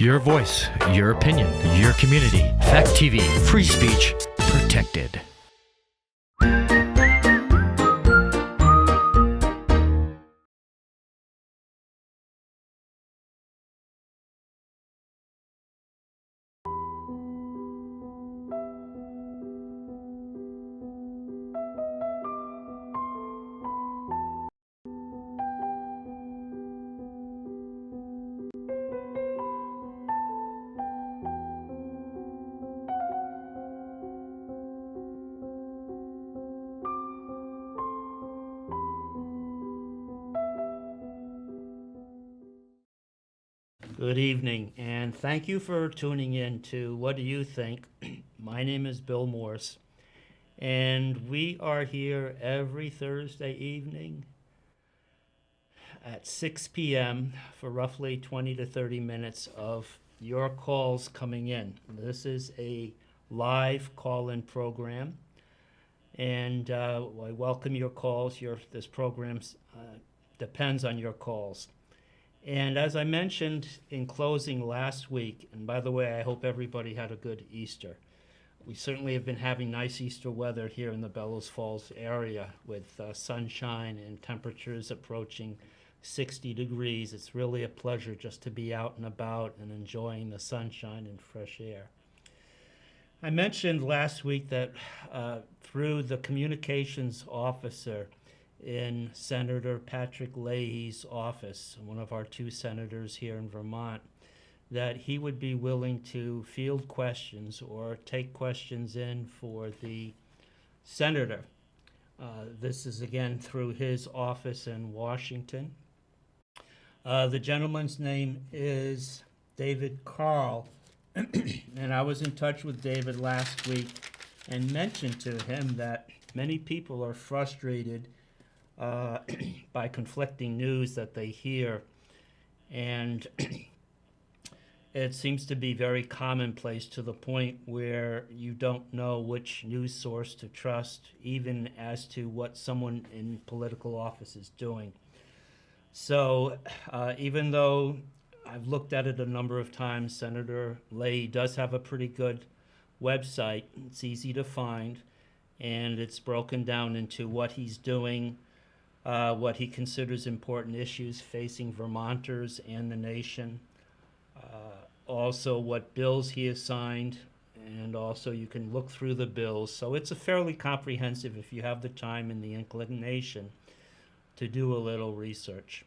Your voice, your opinion, your community. Fact TV, free speech protected. Good evening, and thank you for tuning in to What Do You Think? My name is Bill Morse, and we are here every Thursday evening at 6 p.m. for roughly 20 to 30 minutes of your calls coming in. This is a live call-in program, and I welcome your calls. This program depends on your calls. And as I mentioned in closing last week, and by the way, I hope everybody had a good Easter. We certainly have been having nice Easter weather here in the Bellows Falls area with sunshine and temperatures approaching 60 degrees. It's really a pleasure just to be out and about and enjoying the sunshine and fresh air. I mentioned last week that through the communications officer in Senator Patrick Leahy's office, one of our two senators here in Vermont, that he would be willing to field questions or take questions in for the senator. This is again through his office in Washington. The gentleman's name is David Carl, and I was in touch with David last week and mentioned to him that many people are frustrated by conflicting news that they hear, and it seems to be very commonplace to the point where you don't know which news source to trust, even as to what someone in political office is doing. So even though I've looked at it a number of times, Senator Leahy does have a pretty good website. It's easy to find, and it's broken down into what he's doing, what he considers important issues facing Vermonters and the nation, also what bills he has signed, and also you can look through the bills. So it's a fairly comprehensive if you have the time and the inclination to do a little research.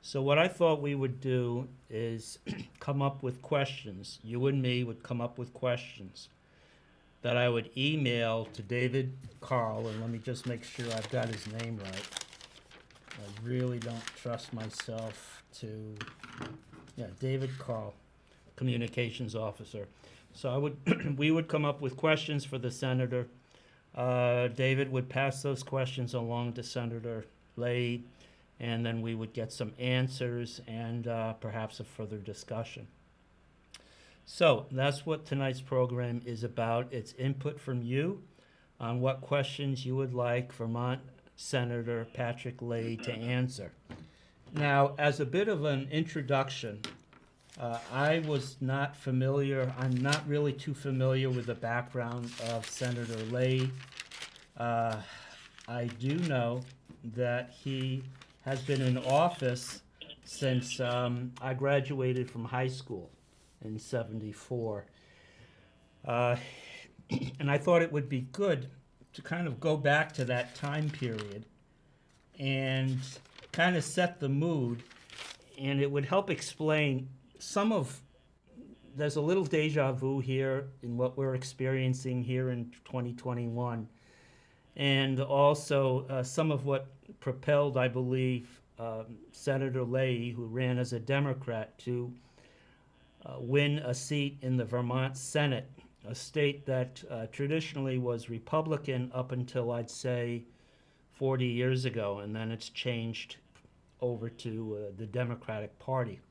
So what I thought we would do is come up with questions. You and me would come up with questions that I would email to David Carl, and let me just make sure I've got his name right. I really don't trust myself to, David Carl, communications officer. So we would come up with questions for the senator. David would pass those questions along to Senator Leahy, and then we would get some answers and perhaps a further discussion. So that's what tonight's program is about. It's input from you on what questions you would like Vermont Senator Patrick Leahy to answer. Now, as a bit of an introduction, I'm not really too familiar with the background of Senator Leahy. I do know that he has been in office since I graduated from high school in '74. And I thought it would be good to kind of go back to that time period and kind of set the mood, and it would help explain there's a little deja vu here in what we're experiencing here in 2021, and also some of what propelled, I believe, Senator Leahy, who ran as a Democrat, to win a seat in the Vermont Senate, a state that traditionally was Republican up until, I'd say, 40 years ago, and then it's changed over to the Democratic Party.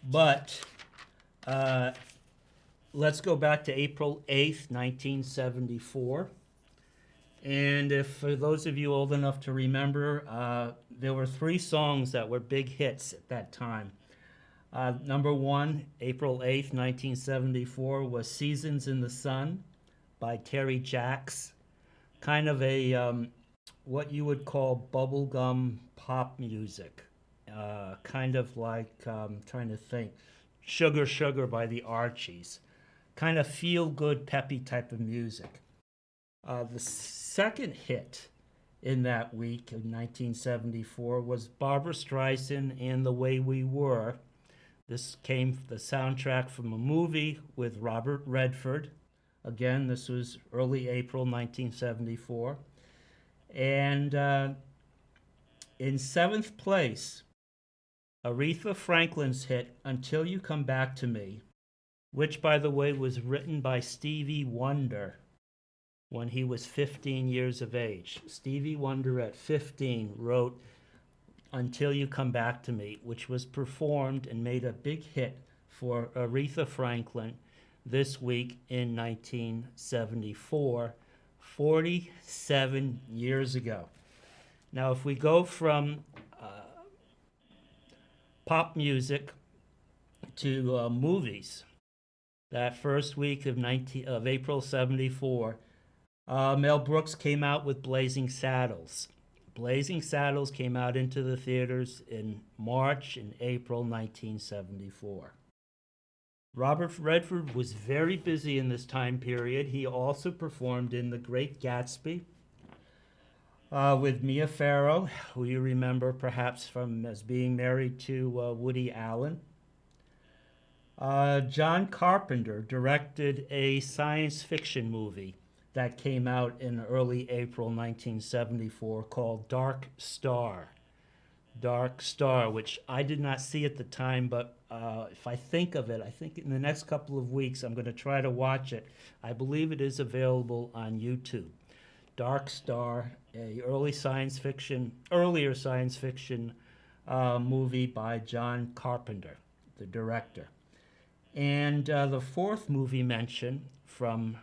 But let's go back to April 8th, 1974. And for those of you old enough to remember, there were three songs that were big hits at that time. Number one, April 8th, 1974, was Seasons in the Sun by Terry Jacks. Kind of a what you would call bubblegum pop music. Kind of like, trying to think, Sugar Sugar by the Archies. Kind of feel-good, peppy type of music. The second hit in that week of 1974 was Barbra Streisand and The Way We Were. This came the soundtrack from a movie with Robert Redford. Again, this was early April 1974. And in seventh place, Aretha Franklin's hit Until You Come Back to Me, which, by the way, was written by Stevie Wonder when he was 15 years of age. Stevie Wonder at 15 wrote Until You Come Back to Me, which was performed and made a big hit for Aretha Franklin this week in 1974, 47 years ago. Now, if we go from pop music to movies, that first week of April 74, Mel Brooks came out with Blazing Saddles. Blazing Saddles came out into the theaters in March and April 1974. Robert Redford was very busy in this time period. He also performed in The Great Gatsby with Mia Farrow, who you remember perhaps from as being married to Woody Allen. John Carpenter directed a science fiction movie that came out in early April 1974 called Dark Star. Dark Star, which I did not see at the time, but if I think of it, I think in the next couple of weeks I'm going to try to watch it. I believe it is available on YouTube. Dark Star, a earlier science fiction movie by John Carpenter, the director. And the fourth movie mention from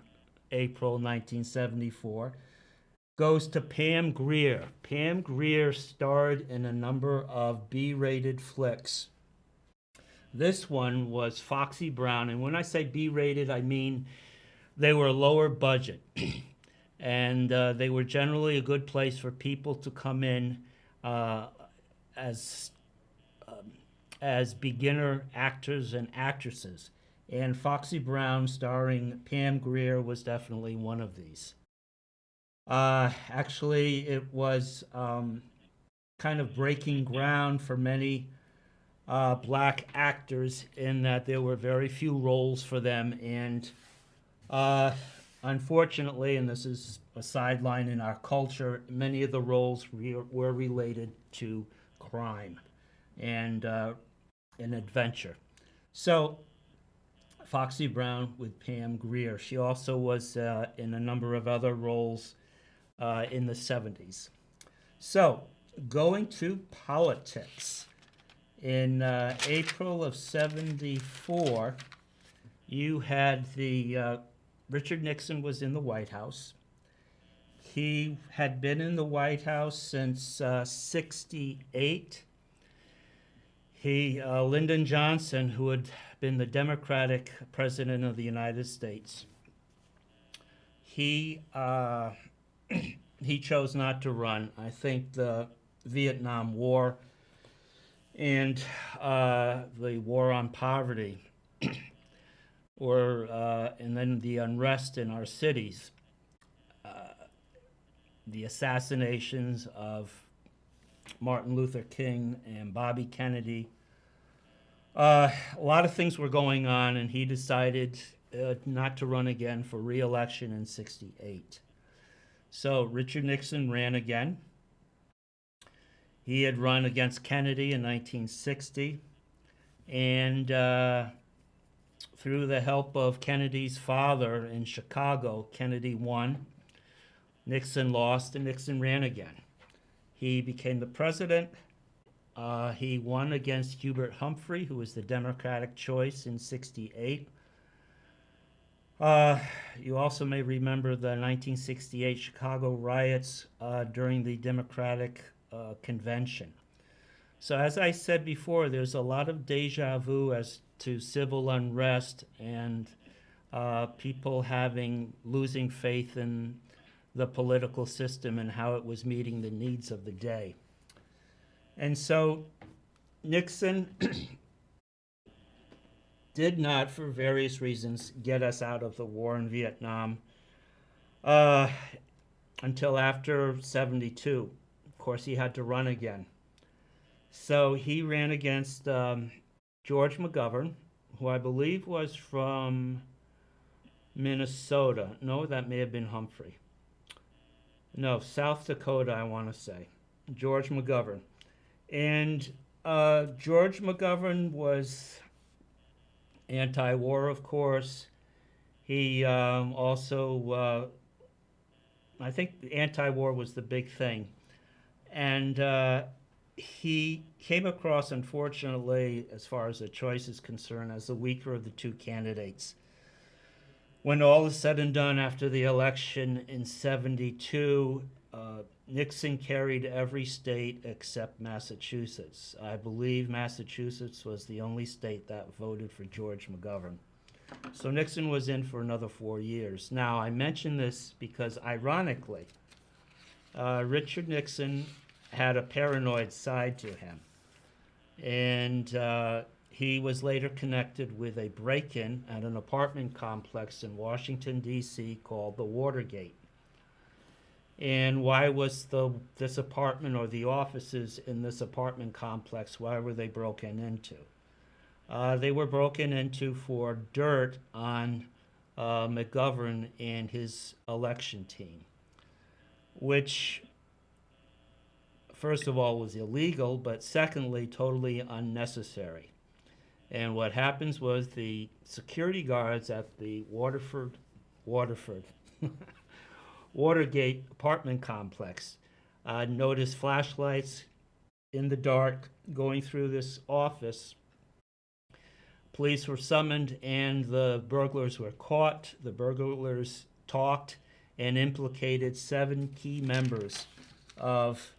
April 1974 goes to Pam Greer. Pam Greer starred in a number of B-rated flicks. This one was Foxy Brown, and when I say B-rated, I mean they were lower budget. And they were generally a good place for people to come in as beginner actors and actresses. And Foxy Brown, starring Pam Greer, was definitely one of these. Actually, it was kind of breaking ground for many black actors in that there were very few roles for them. And unfortunately, and this is a sideline in our culture, many of the roles were related to crime and an adventure. So, Foxy Brown with Pam Greer. She also was in a number of other roles in the 70s. So, going to politics. In April of 74, you had Richard Nixon was in the White House. He had been in the White House since 68. Lyndon Johnson, who had been the Democratic president of the United States, he chose not to run. I think the Vietnam War and the war on poverty and then the unrest in our cities, the assassinations of Martin Luther King and Bobby Kennedy. A lot of things were going on, and he decided not to run again for re-election in 68. So Richard Nixon ran again. He had run against Kennedy in 1960, and through the help of Kennedy's father in Chicago, Kennedy won. Nixon lost, and Nixon ran again. He became the president. He won against Hubert Humphrey, who was the Democratic choice in 68. You also may remember the 1968 Chicago Riots during the Democratic convention. So, as I said before, there's a lot of deja vu as to civil unrest and people losing faith in the political system and how it was meeting the needs of the day. And so Nixon did not, for various reasons, get us out of the war in Vietnam until after 72. Of course, he had to run again. So he ran against George McGovern, who I believe was from Minnesota. No, that may have been Humphrey. No, South Dakota, I want to say. George McGovern. And George McGovern was anti-war, of course. He also, I think anti-war was the big thing. And he came across, unfortunately, as far as the choice is concerned, as the weaker of the two candidates. When all is said and done after the election in 72, Nixon carried every state except Massachusetts. I believe Massachusetts was the only state that voted for George McGovern. So Nixon was in for another 4 years. Now, I mention this because, ironically, Richard Nixon had a paranoid side to him. And he was later connected with a break-in at an apartment complex in Washington, D.C. called the Watergate. And why was this apartment, or the offices in this apartment complex, why were they broken into? They were broken into for dirt on McGovern and his election team, which, first of all, was illegal, but secondly, totally unnecessary. And what happens was the security guards at the Watergate apartment complex noticed flashlights in the dark going through this office. Police were summoned and the burglars were caught. The burglars talked and implicated 7 key members of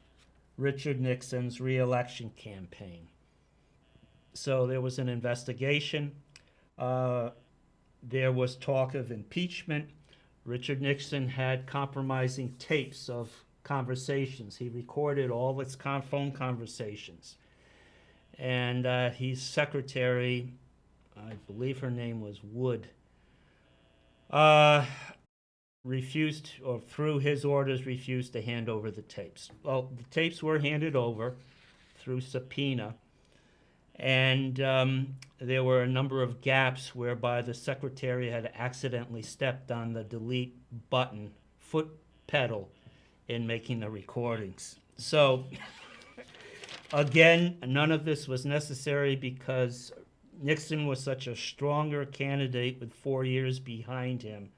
Richard Nixon's re-election campaign. So there was an investigation. There was talk of impeachment. Richard Nixon had compromising tapes of conversations. He recorded all its phone conversations. And his secretary, I believe her name was Wood, refused, or through his orders, refused to hand over the tapes. Well, the tapes were handed over through subpoena. And there were a number of gaps whereby the secretary had accidentally stepped on the delete button, foot pedal, in making the recordings. So, again, none of this was necessary because Nixon was such a stronger candidate with 4 years behind him,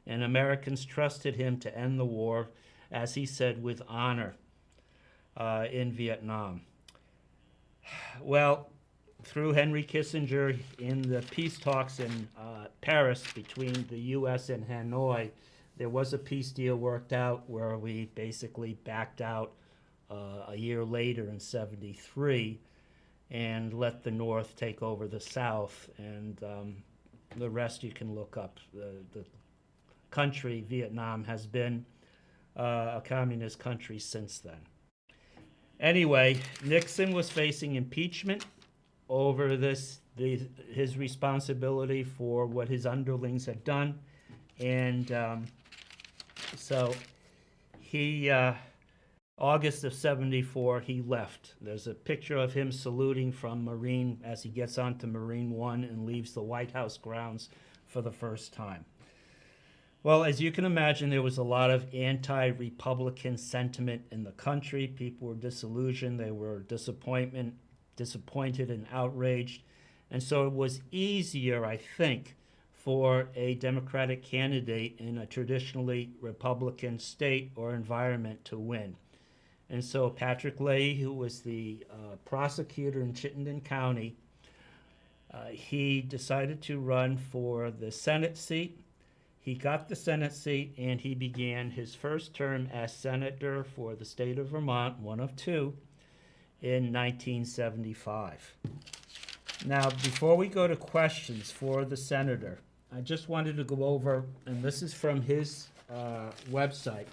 and Americans trusted him to end the war, as he said, with honor in Vietnam. Well, through Henry Kissinger, in the peace talks in Paris between the U.S. and Hanoi, there was a peace deal worked out where we basically backed out a year later in 73 and let the North take over the South, and the rest you can look up. The country, Vietnam, has been a communist country since then. Anyway, Nixon was facing impeachment over his responsibility for what his underlings had done. And so he, August of 74, he left. There's a picture of him saluting from Marine as he gets onto Marine One and leaves the White House grounds for the first time. Well, as you can imagine, there was a lot of anti-Republican sentiment in the country. People were disillusioned. They were disappointed and outraged. And so it was easier, I think, for a Democratic candidate in a traditionally Republican state or environment to win. And so Patrick Leahy, who was the prosecutor in Chittenden County, he decided to run for the Senate seat. He got the Senate seat, and he began his first term as senator for the state of Vermont, one of 2. in 1975. Now, before we go to questions for the senator, I just wanted to go over, and this is from his website,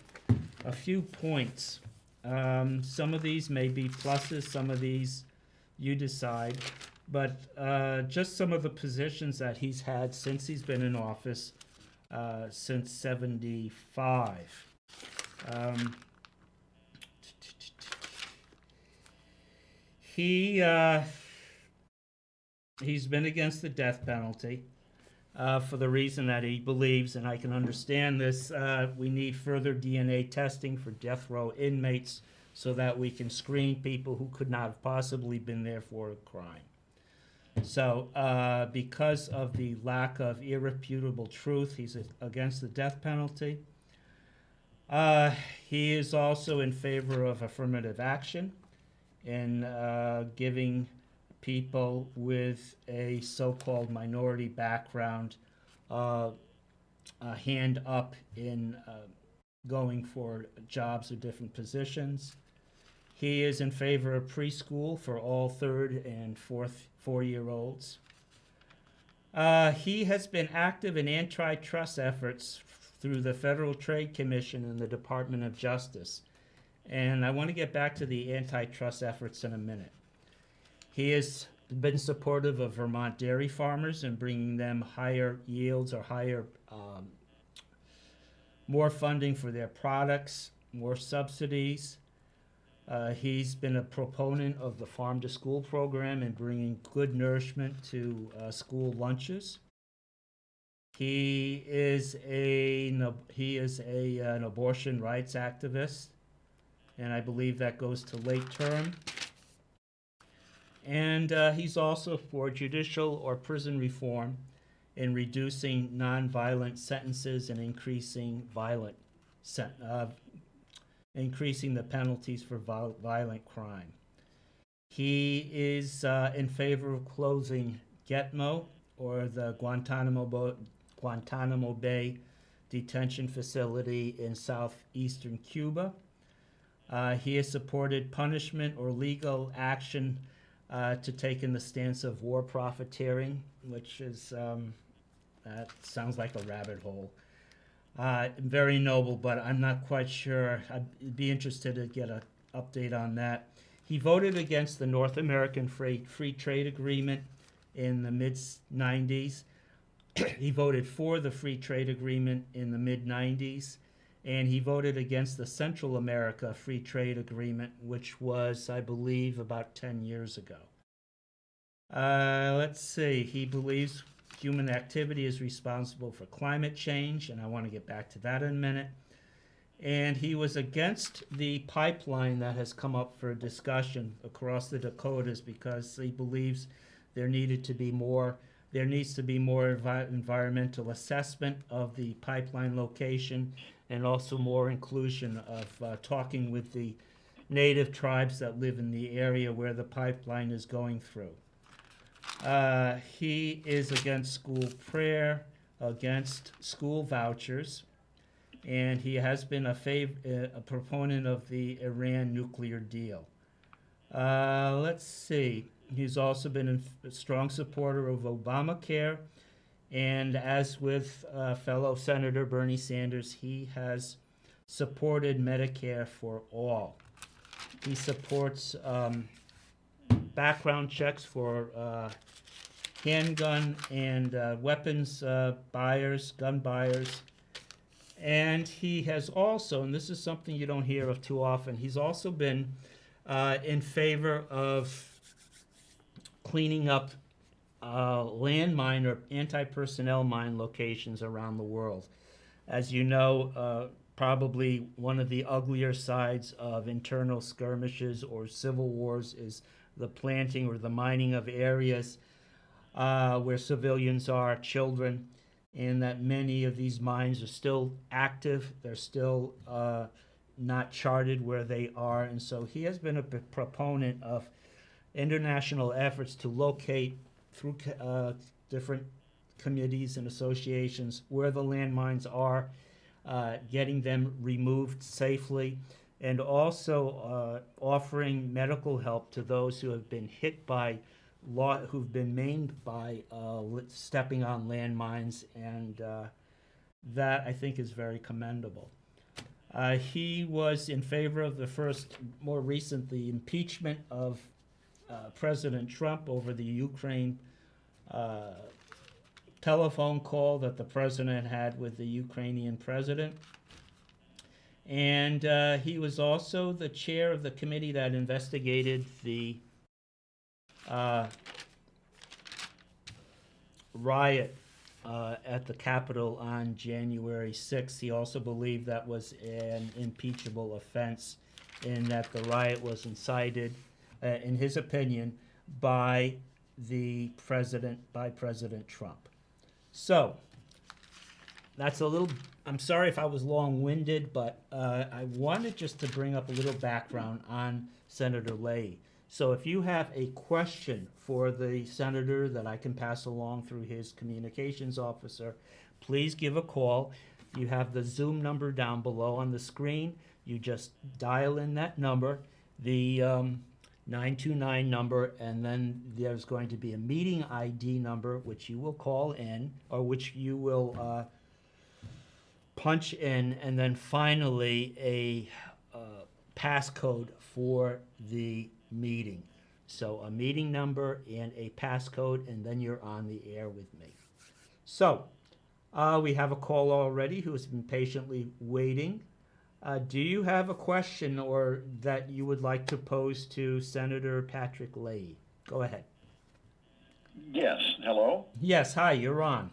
a few points. Some of these may be pluses, some of these you decide, but just some of the positions that he's had since he's been in office, since 75. He's been against the death penalty for the reason that he believes, and I can understand this, we need further DNA testing for death row inmates so that we can screen people who could not have possibly been there for a crime. So because of the lack of irrefutable truth, he's against the death penalty. He is also in favor of affirmative action in giving people with a so-called minority background a hand up in going for jobs or different positions. He is in favor of preschool for all third and four-year-olds. He has been active in antitrust efforts through the Federal Trade Commission and the Department of Justice. And I want to get back to the antitrust efforts in a minute. He has been supportive of Vermont dairy farmers and bringing them higher yields or more funding for their products, more subsidies. He's been a proponent of the Farm to School program and bringing good nourishment to school lunches. He is an abortion rights activist, and I believe that goes to late term. And he's also for judicial or prison reform in reducing nonviolent sentences and increasing the penalties for violent crime. He is in favor of closing Gitmo, or the Guantanamo Bay detention facility in southeastern Cuba. He has supported punishment or legal action to take in the stance of war profiteering, which is, that sounds like a rabbit hole. Very noble, but I'm not quite sure. I'd be interested to get an update on that. He voted against the North American Free Trade Agreement in the mid-90s. He voted for the Free Trade Agreement in the mid-90s. And he voted against the Central America Free Trade Agreement, which was, I believe, about 10 years ago. Let's see. He believes human activity is responsible for climate change, and I want to get back to that in a minute. And he was against the pipeline that has come up for discussion across the Dakotas because he believes there needs to be more environmental assessment of the pipeline location, and also more inclusion of talking with the native tribes that live in the area where the pipeline is going through. He is against school prayer, against school vouchers, and he has been a proponent of the Iran nuclear deal. Let's see. He's also been a strong supporter of Obamacare, and as with fellow Senator Bernie Sanders, he has supported Medicare for all. He supports background checks for handgun and weapons buyers, gun buyers. And he has also, and this is something you don't hear of too often, he's also been in favor of cleaning up landmine or anti-personnel mine locations around the world. As you know, probably one of the uglier sides of internal skirmishes or civil wars is the planting or the mining of areas where civilians are, children, and that many of these mines are still active. They're still not charted where they are. And so he has been a proponent of international efforts to locate through different committees and associations where the landmines are, getting them removed safely, and also offering medical help to those who have been hit by who've been maimed by stepping on landmines, and that I think is very commendable. He was in favor of more recent, the impeachment of President Trump over the Ukraine telephone call that the president had with the Ukrainian president. And he was also the chair of the committee that investigated the riot at the Capitol on January 6th. He also believed that was an impeachable offense, and that the riot was incited, in his opinion, by President Trump. So that's a little. I'm sorry if I was long-winded, but I wanted just to bring up a little background on Senator Leahy. So if you have a question for the senator that I can pass along through his communications officer, please give a call. You have the Zoom number down below on the screen. You just dial in that number, the 929 number, and then there's going to be a meeting ID number which you will call in, or which you will punch in, and then finally a passcode for the meeting. So a meeting number and a passcode, and then you're on the air with me. So we have a call already who has been patiently waiting. Do you have a question or that you would like to pose to Senator Patrick Leahy? Go ahead. Yes, hello? Yes, hi, you're on.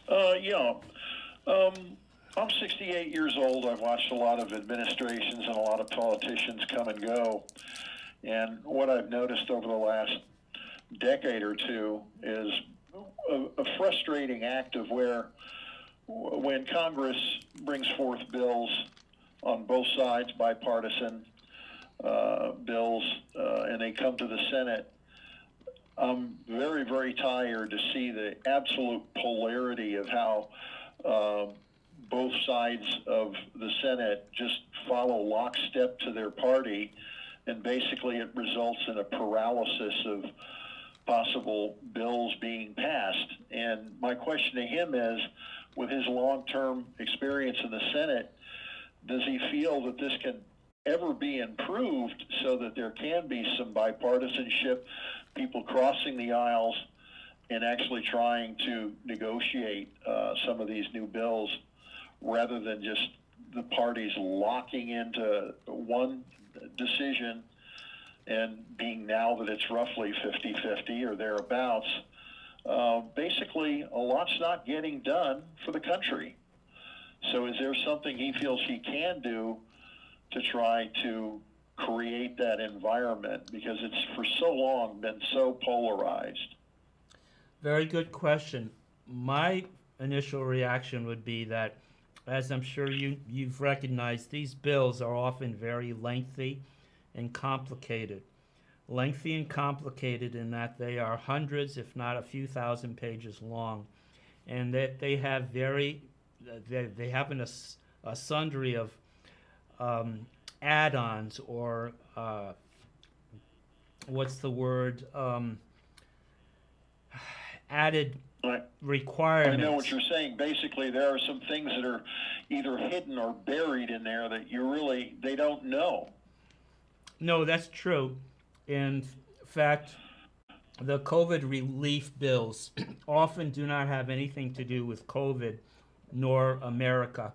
Yeah. I'm 68 years old. I've watched a lot of administrations and a lot of politicians come and go. And what I've noticed over the last decade or two is a frustrating act of where when Congress brings forth bills on both sides, bipartisan bills, and they come to the Senate, I'm very, very tired to see the absolute polarity of how both sides of the Senate just follow lockstep to their party, and basically it results in a paralysis of possible bills being passed. And my question to him is, with his long-term experience in the Senate, does he feel that this can ever be improved so that there can be some bipartisanship, people crossing the aisles and actually trying to negotiate some of these new bills rather than just the parties locking into one decision and being, now that it's roughly 50-50 or thereabouts, basically a lot's not getting done for the country. So is there something he feels he can do to try to create that environment, because it's for so long been so polarized? Very good question. My initial reaction would be that, as I'm sure you've recognized, these bills are often very lengthy and complicated. Lengthy and complicated in that they are hundreds, if not a few thousand pages long, and that they have a sundry of add-ons, or what's the word? Added requirements. I know what you're saying. Basically, there are some things that are either hidden or buried in there that they don't know. No, that's true. In fact, the COVID relief bills often do not have anything to do with COVID nor America,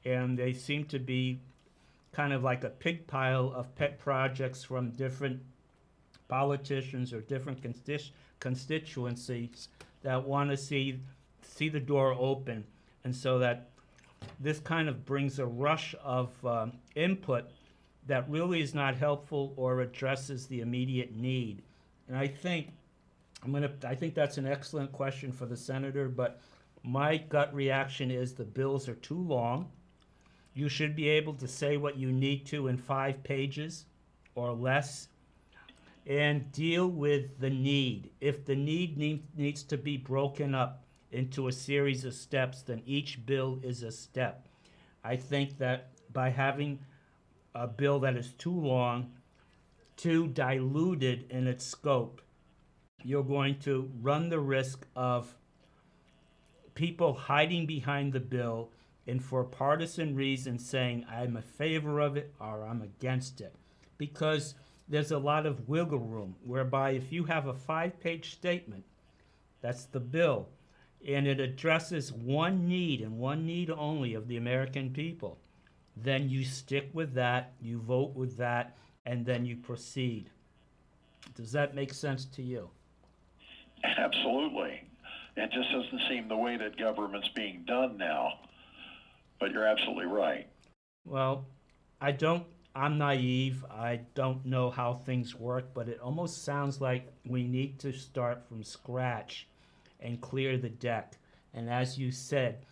and they seem to be kind of like a pig pile of pet projects from different politicians or different constituencies that want to see the door open, and so that this kind of brings a rush of input that really is not helpful or addresses the immediate need. And I think that's an excellent question for the senator, but my gut reaction is the bills are too long. You should be able to say what you need to in 5 pages or less, and deal with the need. If the need needs to be broken up into a series of steps, then each bill is a step. I think that by having a bill that is too long, too diluted in its scope, you're going to run the risk of people hiding behind the bill and for partisan reasons saying, I'm in favor of it or I'm against it. Because there's a lot of wiggle room, whereby if you have a 5-page statement, that's the bill, and it addresses one need and one need only of the American people, then you stick with that, you vote with that, and then you proceed. Does that make sense to you? Absolutely. It just doesn't seem the way that government's being done now. But you're absolutely right. Well, I'm naive. I don't know how things work, but it almost sounds like we need to start from scratch and clear the deck. And as you said,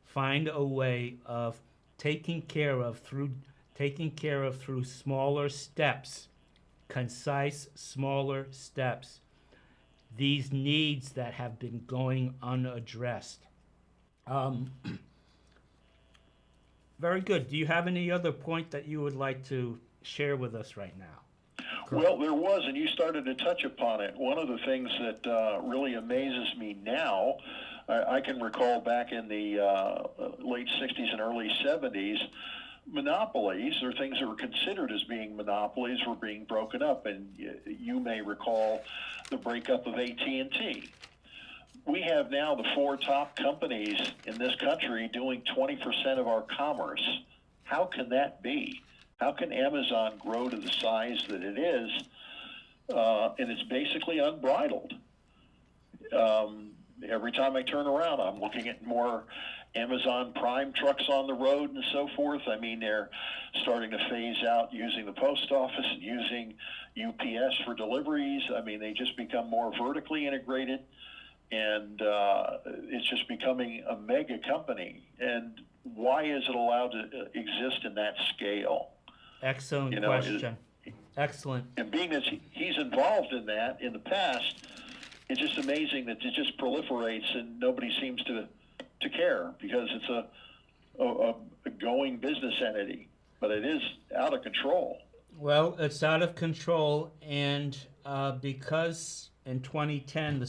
find a way of taking care of through smaller steps, concise, smaller steps, these needs that have been going unaddressed. Very good. Do you have any other point that you would like to share with us right now? Well, there was, and you started to touch upon it. One of the things that really amazes me now, I can recall back in the late 60s and early 70s, monopolies, or things that were considered as being monopolies, were being broken up. And you may recall the breakup of AT&T. We have now the 4 top companies in this country doing 20% of our commerce. How can that be? How can Amazon grow to the size that it is? And it's basically unbridled. Every time I turn around, I'm looking at more Amazon Prime trucks on the road and so forth. I mean, they're starting to phase out using the post office and using UPS for deliveries. I mean, they just become more vertically integrated. And it's just becoming a mega company. And why is it allowed to exist in that scale? Excellent question. Excellent. And being that he's involved in that in the past, it's just amazing that it just proliferates and nobody seems to care, because it's a going business entity. But it is out of control. Well, it's out of control, and because in 2010, the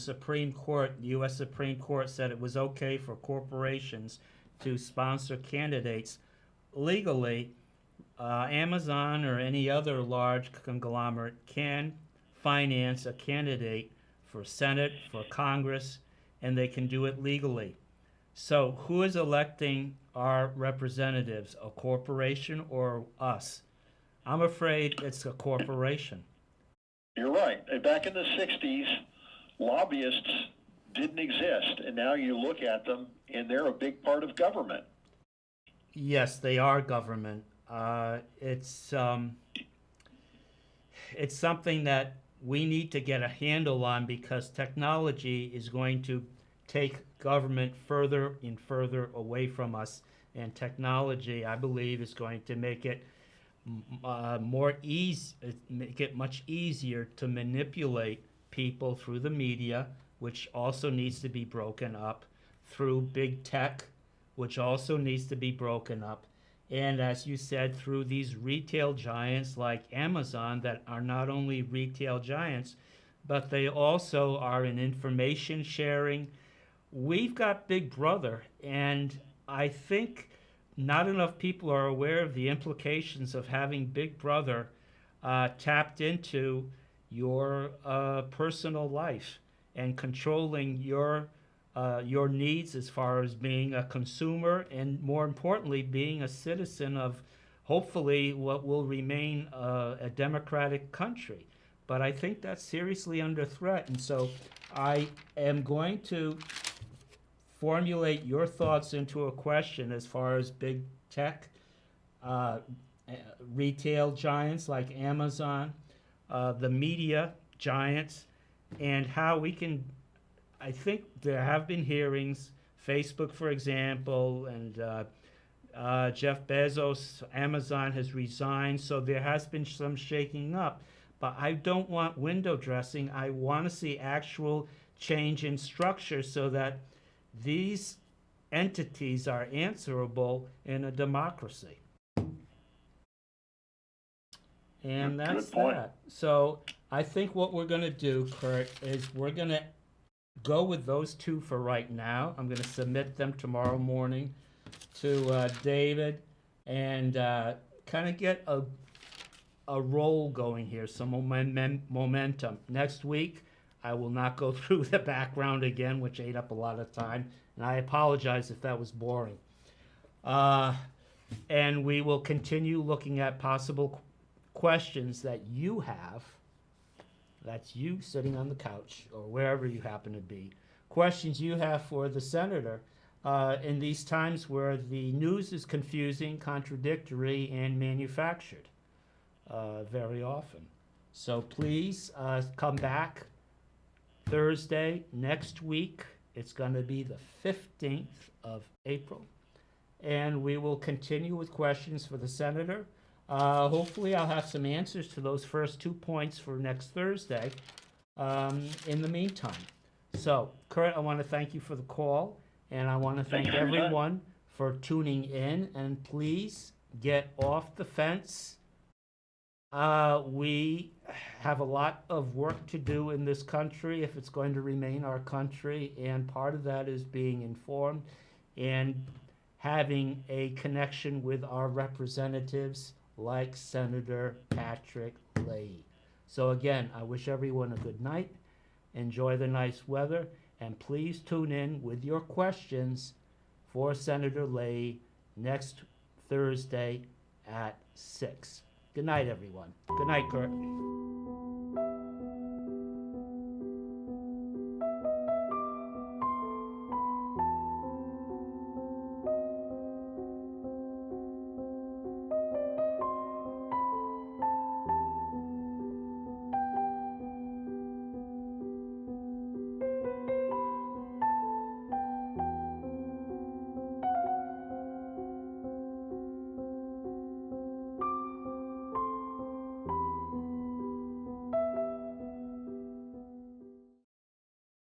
U.S. Supreme Court said it was okay for corporations to sponsor candidates legally, Amazon or any other large conglomerate can finance a candidate for Senate, for Congress, and they can do it legally. So who is electing our representatives, a corporation or us? I'm afraid it's a corporation. You're right. Back in the 60s, lobbyists didn't exist, and now you look at them, and they're a big part of government. Yes, they are government. It's something that we need to get a handle on, because technology is going to take government further and further away from us, and technology, I believe, is going to make it make it much easier to manipulate people through the media, which also needs to be broken up, through big tech, which also needs to be broken up, and as you said, through these retail giants like Amazon, that are not only retail giants, but they also are in information sharing. We've got Big Brother, and I think not enough people are aware of the implications of having Big Brother tapped into your personal life and controlling your needs as far as being a consumer, and more importantly, being a citizen of hopefully what will remain a democratic country. But I think that's seriously under threat, and so I am going to formulate your thoughts into a question as far as big tech, retail giants like Amazon, the media giants, and how we can, I think there have been hearings, Facebook, for example, and Jeff Bezos, Amazon has resigned, so there has been some shaking up. But I don't want window dressing. I want to see actual change in structure so that these entities are answerable in a democracy. And Good that's point. that. So I think what we're going to do, Kurt, is we're going to go with those two for right now. I'm going to submit them tomorrow morning to David and kind of get a roll going here, some momentum. Next week, I will not go through the background again, which ate up a lot of time, and I apologize if that was boring. And we will continue looking at possible questions that you have. That's you sitting on the couch or wherever you happen to be. Questions you have for the senator in these times where the news is confusing, contradictory, and manufactured very often. So please come back Thursday next week. It's going to be the 15th of April. And we will continue with questions for the senator. Hopefully I'll have some answers to those first 2 points for next Thursday in the meantime. So, Kurt, I want to thank you for the call, and I want to thank everyone for tuning in, and please get off the fence. We have a lot of work to do in this country if it's going to remain our country, and part of that is being informed and having a connection with our representatives like Senator Patrick Leahy. So again, I wish everyone a good night. Enjoy the nice weather, and please tune in with your questions for Senator Leahy next Thursday at 6. Good night, everyone. Good night, Kurt.